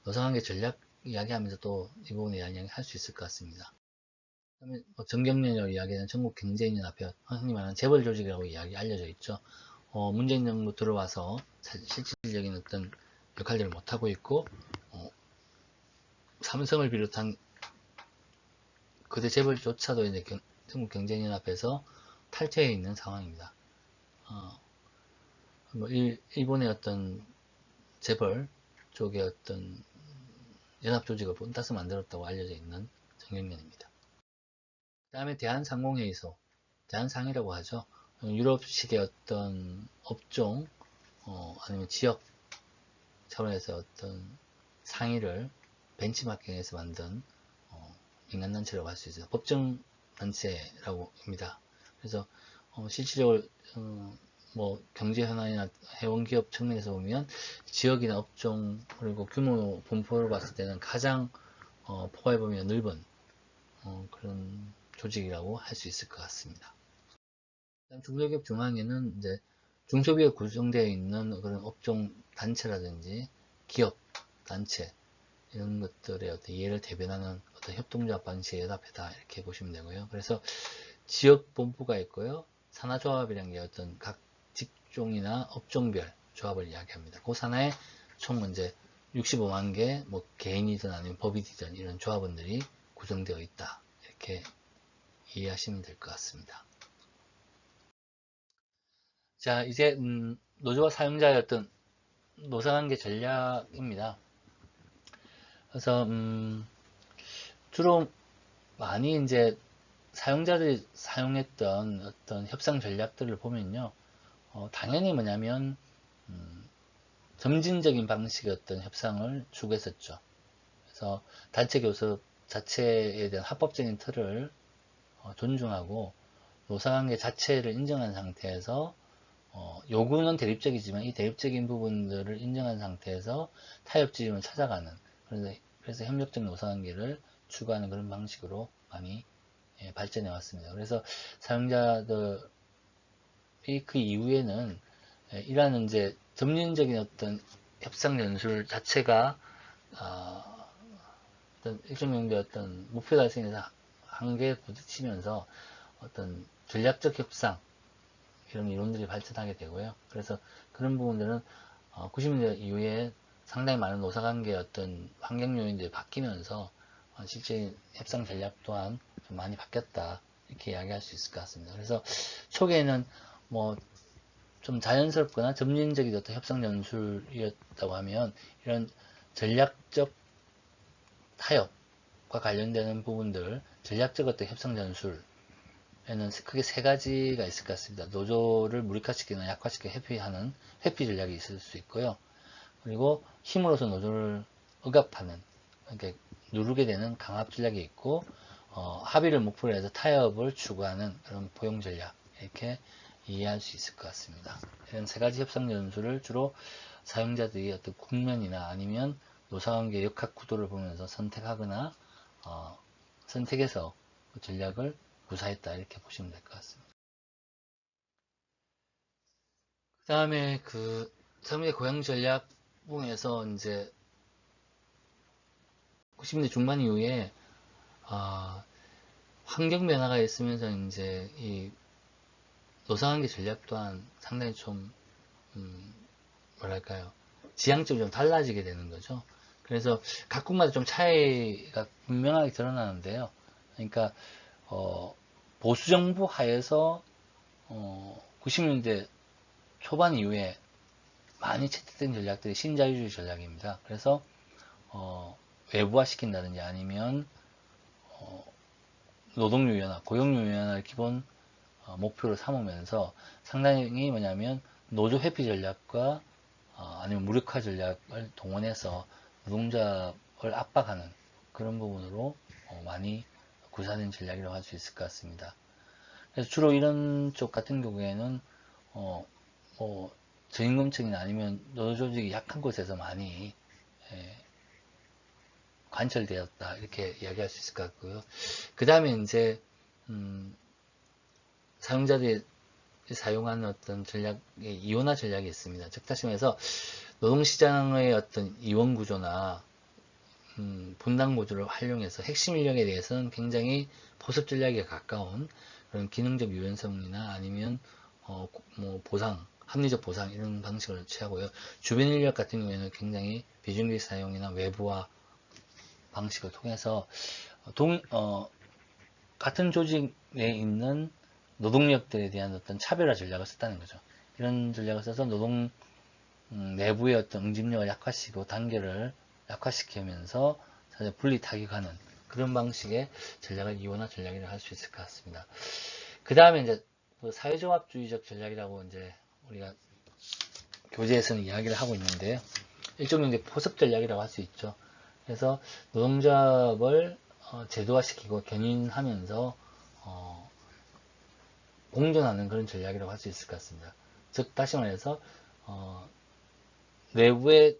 노사관계 전략 이야기하면서 또 이 부분에 대한 이야기 할 수 있을 것 같습니다. 그다음에 정경련이라고 이야기하는 전국경제인연합회, 흔히 말하는 재벌 조직이라고 알려져 있죠. 문재인 정부 들어와서 실질적인 어떤 역할들을 못하고 있고, 삼성을 비롯한 거대 재벌조차도 이제 전국경제인연합에서 탈퇴해 있는 상황입니다. 뭐 일본의 어떤 재벌 쪽의 어떤 연합 조직을 본따서 만들었다고 알려져 있는 정경련입니다. 그 다음에 대한상공회의소, 대한상이라고 하죠. 유럽식의 어떤 업종, 아니면 지역 차원에서 어떤 상의를 벤치마킹해서 만든 민간단체라고 할 수 있어요. 법정단체라고 합니다. 그래서 실질적으로 뭐 경제 현안이나 회원기업 측면에서 보면 지역이나 업종 그리고 규모 분포를 봤을 때는 가장 포괄 범위가 넓은 그런 조직이라고 할 수 있을 것 같습니다. 중소기업 중앙에는 이제 중소기업 구성되어 있는 그런 업종 단체라든지 기업 단체 이런 것들의 어떤 이해를 대변하는 어떤 어떤 협동조합 방식에 연합회다 이렇게 보시면 되고요. 그래서 지역본부가 있고요. 산하조합이라는 게 어떤 각 직종이나 업종별 조합을 이야기합니다. 그 산하에 총 이제 65만 개, 뭐 개인이든 아니면 법인이든 이런 조합원들이 구성되어 있다. 이렇게 이해하시면 될 것 같습니다. 자, 이제 노조와 사용자의 어떤 노사관계 전략입니다. 그래서 주로 많이 이제 사용자들이 사용했던 어떤 협상 전략들을 보면요, 당연히 뭐냐면 점진적인 방식의 어떤 협상을 추구했었죠. 그래서 단체 교섭 자체에 대한 합법적인 틀을 존중하고 노사관계 자체를 인정한 상태에서 요구는 대립적이지만 이 대립적인 부분들을 인정한 상태에서 타협 지점을 찾아가는, 그래서 협력적 노사관계를 추구하는 그런 방식으로 많이 발전해 왔습니다. 그래서 사용자들이 그 이후에는 이러한 이제 점진적인 어떤 협상 연술 자체가 어떤 일정 정도의 어떤 목표 달성에서 한계에 부딪히면서 어떤 전략적 협상 이런 이론들이 발전하게 되고요. 그래서 그런 부분들은 90년대 이후에 상당히 많은 노사관계의 어떤 환경 요인들이 바뀌면서 실제 협상 전략 또한 좀 많이 바뀌었다 이렇게 이야기할 수 있을 것 같습니다. 그래서 초기에는 뭐 좀 자연스럽거나 점진적인 어떤 협상 연술이었다고 하면 이런 전략적 타협과 관련되는 부분들, 전략적 어떤 협상 전술에는 크게 세 가지가 있을 것 같습니다. 노조를 무력화시키거나 약화시켜 회피하는 회피 전략이 있을 수 있고요. 그리고 힘으로서 노조를 억압하는, 그러니까 누르게 되는 강압 전략이 있고, 합의를 목표로 해서 타협을 추구하는 그런 포용 전략, 이렇게 이해할 수 있을 것 같습니다. 이런 세 가지 협상 전술을 주로 사용자들이 어떤 국면이나 아니면 노사관계 역학 구도를 보면서 선택하거나 선택해서 그 전략을 구사했다 이렇게 보시면 될 것 같습니다. 그 다음에 그 사용자 고용 전략 부분에서 이제 90년대 중반 이후에 환경 변화가 있으면서 이제 이 노사관계 전략 또한 상당히 좀 뭐랄까요, 지향적으로 좀 달라지게 되는 거죠. 그래서 각국마다 좀 차이가 분명하게 드러나는데요. 그러니까 보수 정부 하에서 90년대 초반 이후에 많이 채택된 전략들이 신자유주의 전략입니다. 그래서 외부화시킨다든지 아니면 노동유연화, 고용유연화를 기본 목표로 삼으면서 상당히 뭐냐면 노조 회피 전략과 아니면 무력화 전략을 동원해서 노동자를 압박하는 그런 부분으로 많이 구사된 전략이라고 할 수 있을 것 같습니다. 그래서 주로 이런 쪽 같은 경우에는 뭐 저임금층이나 아니면 노조 조직이 약한 곳에서 많이 관철되었다 이렇게 이야기할 수 있을 것 같고요. 그 다음에 이제 사용자들이 사용하는 어떤 전략의 이원화 전략이 있습니다. 즉 다시 말해서 노동시장의 어떤 이원 구조나 분당 구조를 활용해서 핵심 인력에 대해서는 굉장히 포섭 전략에 가까운 그런 기능적 유연성이나 아니면 뭐 보상, 합리적 보상 이런 방식을 취하고요. 주변 인력 같은 경우에는 굉장히 비중리 사용이나 외부화 방식을 통해서 같은 조직 내에 있는 노동력들에 대한 어떤 차별화 전략을 썼다는 거죠. 이런 전략을 써서 노동 내부의 어떤 응집력을 약화시키고 단계를 약화시키면서 사실 분리 타격하는 그런 방식의 전략을 이원화 전략이라고 할 수 있을 것 같습니다. 그 다음에 이제 사회종합주의적 전략이라고 이제 우리가 교재에서는 이야기를 하고 있는데요. 일종의 이제 포섭 전략이라고 할 수 있죠. 그래서 노동조합을 제도화시키고 견인하면서 공존하는 그런 전략이라고 할 수 있을 것 같습니다. 즉 다시 말해서 내부의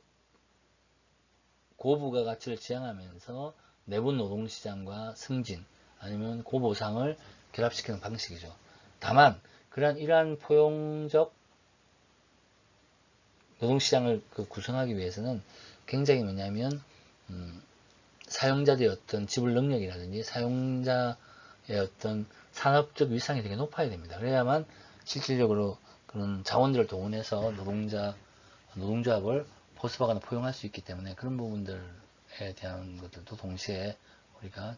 고부가 가치를 지향하면서 내부 노동시장과 승진 아니면 고보상을 결합시키는 방식이죠. 다만 이러한 포용적 노동시장을 구성하기 위해서는 굉장히 뭐냐면 사용자들의 어떤 지불 능력이라든지 사용자의 어떤 산업적 위상이 되게 높아야 됩니다. 그래야만 실질적으로 그런 자원들을 동원해서 노동조합을 보수하거나 포용할 수 있기 때문에 그런 부분들에 대한 것들도 동시에 우리가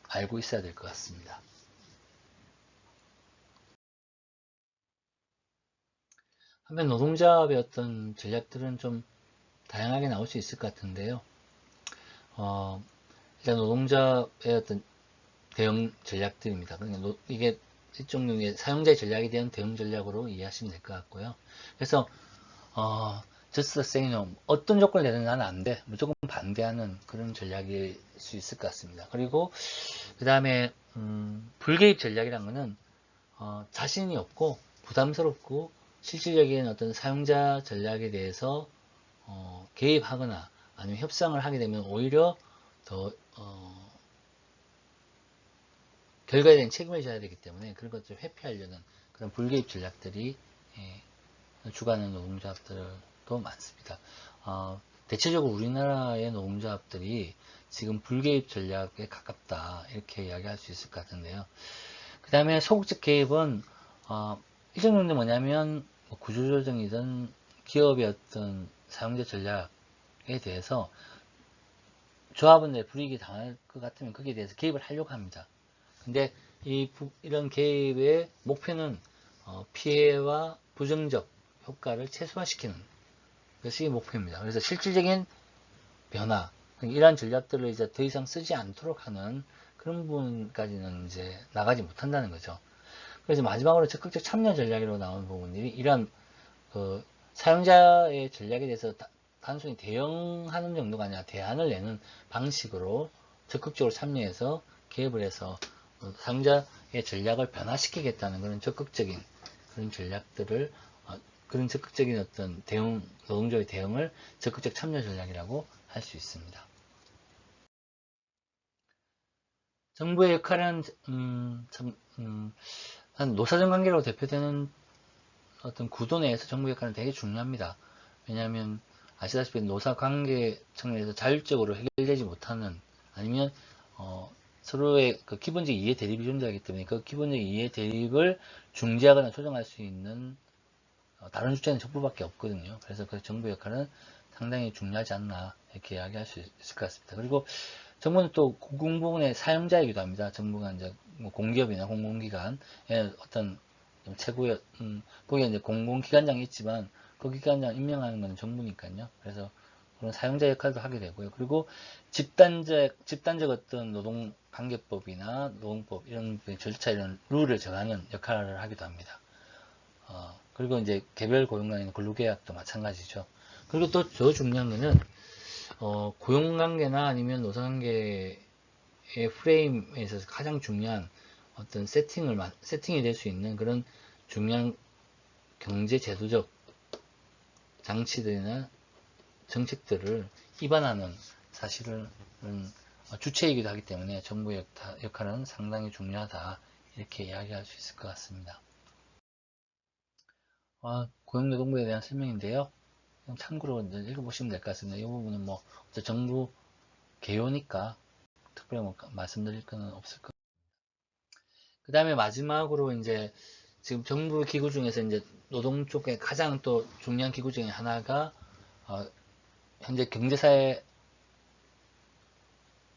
알고 있어야 될 것 같습니다. 한편 노동조합의 어떤 전략들은 좀 다양하게 나올 수 있을 것 같은데요. 일단 노동조합의 어떤 대응 전략들입니다. 그러니까 이게 일종의 사용자의 전략에 대한 대응 전략으로 이해하시면 될 것 같고요. 그래서 just say no. 어떤 조건을 내는 나는 안 돼. 무조건 반대하는 그런 전략일 수 있을 것 같습니다. 그리고 그 다음에 불개입 전략이란 거는 자신이 없고 부담스럽고 실질적인 어떤 사용자 전략에 대해서 개입하거나 아니면 협상을 하게 되면 오히려 더 결과에 대한 책임을 져야 되기 때문에 그런 것들을 회피하려는 그런 불개입 전략들이 주관하는 노동조합들도 많습니다. 대체적으로 우리나라의 노동조합들이 지금 불개입 전략에 가깝다 이렇게 이야기할 수 있을 것 같은데요. 그 다음에 소극적 개입은 일정 정도 뭐냐면 구조조정이든 기업의 어떤 사용자 전략에 대해서 조합원들의 불이익이 당할 것 같으면 거기에 대해서 개입을 하려고 합니다. 근데 이런 개입의 목표는 피해와 부정적 효과를 최소화시키는 것이 목표입니다. 그래서 실질적인 변화, 이러한 전략들을 이제 더 이상 쓰지 않도록 하는 그런 부분까지는 이제 나가지 못한다는 거죠. 그래서 마지막으로 적극적 참여 전략이라고 나오는 부분들이 이러한 사용자의 전략에 대해서 단순히 대응하는 정도가 아니라 대안을 내는 방식으로 적극적으로 참여해서 개입을 해서 사용자의 전략을 변화시키겠다는 그런 적극적인 그런 전략들을 그런 적극적인 어떤 노동조의 대응을 적극적 참여 전략이라고 할 수 있습니다. 정부의 역할은 한 노사정 관계로 대표되는 어떤 구도 내에서 정부 역할은 되게 중요합니다. 왜냐하면 아시다시피 노사 관계 측면에서 자율적으로 해결되지 못하는 아니면 서로의 그 기본적 이해 대립이 존재하기 때문에 그 기본적 이해 대립을 중재하거나 조정할 수 있는 다른 주체는 정부밖에 없거든요. 그래서 그 정부 역할은 상당히 중요하지 않나 이렇게 이야기할 수 있을 것 같습니다. 그리고 정부는 또 공공부문의 사용자이기도 합니다. 정부가 이제 뭐 공기업이나 공공기관의 어떤 최고의 거기에 이제 공공기관장이 있지만 그 기관장 임명하는 건 정부니까요. 그래서 그런 사용자 역할도 하게 되고요. 그리고 집단적 어떤 노동관계법이나 노동법 이런 절차 이런 룰을 정하는 역할을 하기도 합니다. 그리고 이제 개별 고용관계나 근로계약도 마찬가지죠. 그리고 또 더 중요한 거는 고용관계나 아니면 노사관계의 프레임에서 가장 중요한 어떤 세팅이 될 수 있는 그런 중요한 경제 제도적 장치들이나 정책들을 입안하는 사실은 주체이기도 하기 때문에 정부의 역할은 상당히 중요하다 이렇게 이야기할 수 있을 것 같습니다. 고용노동부에 대한 설명인데요. 참고로 읽어보시면 될 것 같습니다. 이 부분은 뭐 정부 개요니까 특별히 뭐 말씀드릴 건 없을 것 같습니다. 그 다음에 마지막으로 이제 지금 정부 기구 중에서 이제 노동 쪽에 가장 또 중요한 기구 중에 하나가 현재 경제사회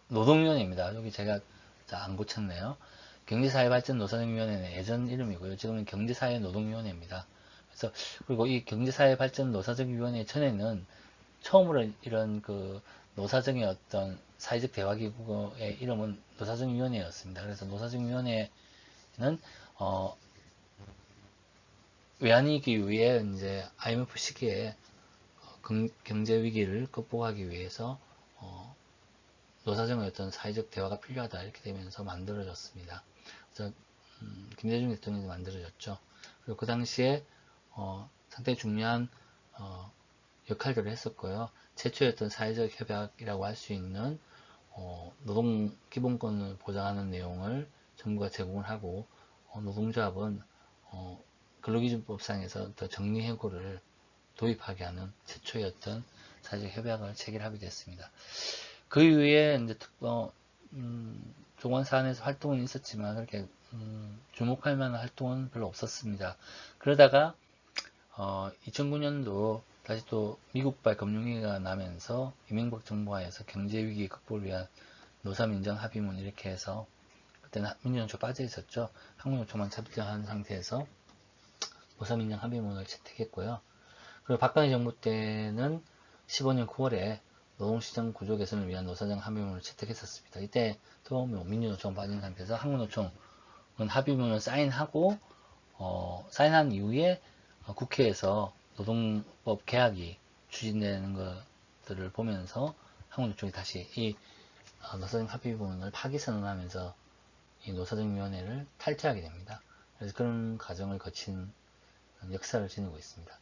노동위원회입니다. 여기 제가 안 고쳤네요. 경제사회발전노사정위원회는 예전 이름이고요. 지금은 경제사회노동위원회입니다. 그래서 그리고 이 경제사회발전노사정위원회 전에는 처음으로 이런 그 노사정의 어떤 사회적 대화기구의 이름은 노사정위원회였습니다. 그래서 노사정위원회는 외환위기 위에 이제 IMF 시기에 경제 위기를 극복하기 위해서 노사정의 어떤 사회적 대화가 필요하다 이렇게 되면서 만들어졌습니다. 그래서 김대중 대통령이 만들어졌죠. 그리고 그 당시에 상당히 중요한 역할들을 했었고요. 최초의 어떤 사회적 협약이라고 할 수 있는 노동 기본권을 보장하는 내용을 정부가 제공을 하고 노동조합은 근로기준법상에서 더 정리해고를 도입하게 하는 최초의 어떤 사회적 협약을 체결하게 됐습니다. 그 이후에 이제 종원 사안에서 활동은 있었지만 그렇게 주목할 만한 활동은 별로 없었습니다. 그러다가 2009년도 다시 또 미국발 금융위기가 나면서 이명박 정부 하에서 경제위기 극복을 위한 노사민정 합의문 이렇게 해서 그때는 민주노총 빠져 있었죠. 한국노총만 참여한 상태에서 노사민정 합의문을 채택했고요. 그리고 박근혜 정부 때는 15년 9월에 노동시장 구조 개선을 위한 노사정 합의문을 채택했었습니다. 이때 또 민주노총 빠진 상태에서 한국노총은 합의문을 사인하고 사인한 이후에 국회에서 노동법 개혁이 추진되는 것들을 보면서 한국노총이 다시 이 노사정 합의문을 파기 선언하면서 이 노사정위원회를 탈퇴하게 됩니다. 그래서 그런 과정을 거친 역사를 지니고 있습니다.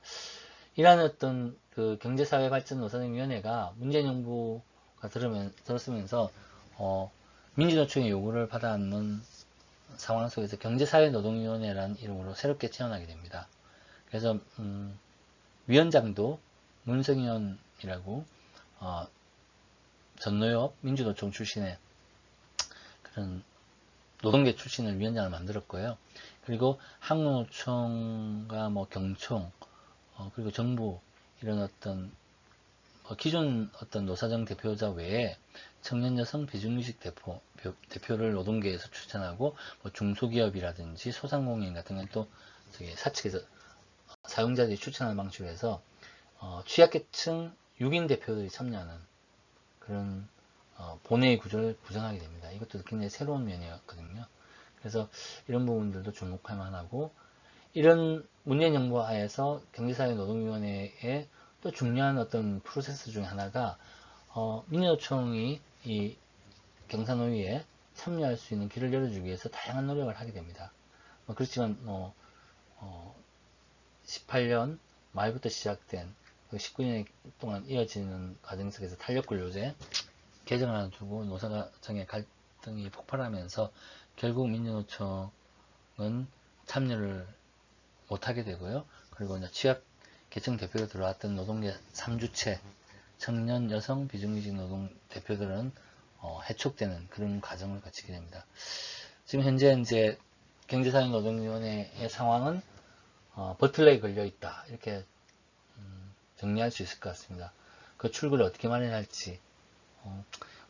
이러한 어떤 그 경제사회발전 노사정위원회가 문재인 정부가 들었으면서 민주노총의 요구를 받아안는 상황 속에서 경제사회노동위원회라는 이름으로 새롭게 태어나게 됩니다. 그래서 위원장도 문성현이라고 전노협 민주노총 출신의 그런 노동계 출신을 위원장을 만들었고요. 그리고 한국노총과 뭐 경총 그리고 정부 이런 어떤 기존 어떤 노사정 대표자 외에 청년 여성 비정규직 대표를 노동계에서 추천하고 뭐 중소기업이라든지 소상공인 같은 건 또 사측에서 사용자들이 추천하는 방식으로 해서 취약계층 6인 대표들이 참여하는 그런 본회의 구조를 구성하게 됩니다. 이것도 굉장히 새로운 면이었거든요. 그래서 이런 부분들도 주목할 만하고, 이런 문재인 정부 하에서 경제사회노동위원회의 또 중요한 어떤 프로세스 중에 하나가 민주노총이 이 경사노위에 참여할 수 있는 길을 열어주기 위해서 다양한 노력을 하게 됩니다. 그렇지만 18년 말부터 시작된 19년 동안 이어지는 과정 속에서 탄력근로제 개정을 하나 두고 노사정의 갈등이 폭발하면서 결국 민주노총은 참여를 못하게 되고요. 그리고 이제 취약 계층 대표로 들어왔던 노동계 3주체 청년, 여성, 비정규직 노동 대표들은 해촉되는 그런 과정을 거치게 됩니다. 지금 현재 이제 경제사회노동위원회의 상황은 버틀러에 걸려 있다, 이렇게 정리할 수 있을 것 같습니다. 그 출구를 어떻게 마련할지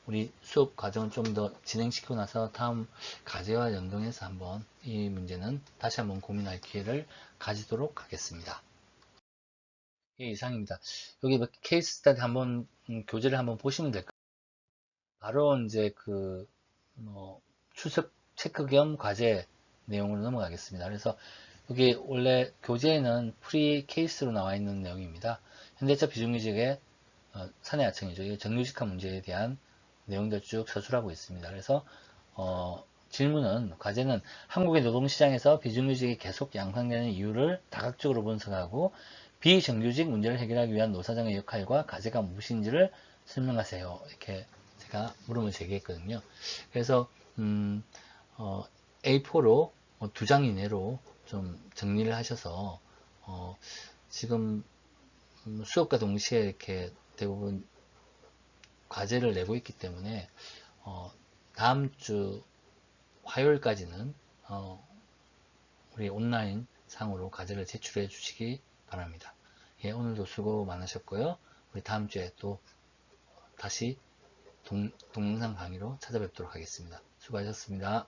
우리 수업 과정을 좀 더 진행시키고 나서 다음 과제와 연동해서 한번 이 문제는 다시 한번 고민할 기회를 가지도록 하겠습니다. 예, 이상입니다. 여기 케이스 스타디 한번 교재를 한번 보시면 될 것 같아요. 바로 이제 출석 체크 겸 과제 내용으로 넘어가겠습니다. 그래서 여기 원래 교재에는 프리 케이스로 나와 있는 내용입니다. 현대차 비정규직의 사내하청이죠. 정규직화 문제에 대한 내용들 쭉 서술하고 있습니다. 그래서 질문은, 과제는 한국의 노동시장에서 비정규직이 계속 양상되는 이유를 다각적으로 분석하고 비정규직 문제를 해결하기 위한 노사정의 역할과 과제가 무엇인지를 설명하세요. 이렇게 제가 물음을 제기했거든요. 그래서 A4로 2장 이내로 좀 정리를 하셔서 지금 수업과 동시에 이렇게 대부분 과제를 내고 있기 때문에 다음 주 화요일까지는 우리 온라인 상으로 과제를 제출해 주시기 바랍니다. 예, 오늘도 수고 많으셨고요. 우리 다음 주에 또 다시 동영상 강의로 찾아뵙도록 하겠습니다. 수고하셨습니다.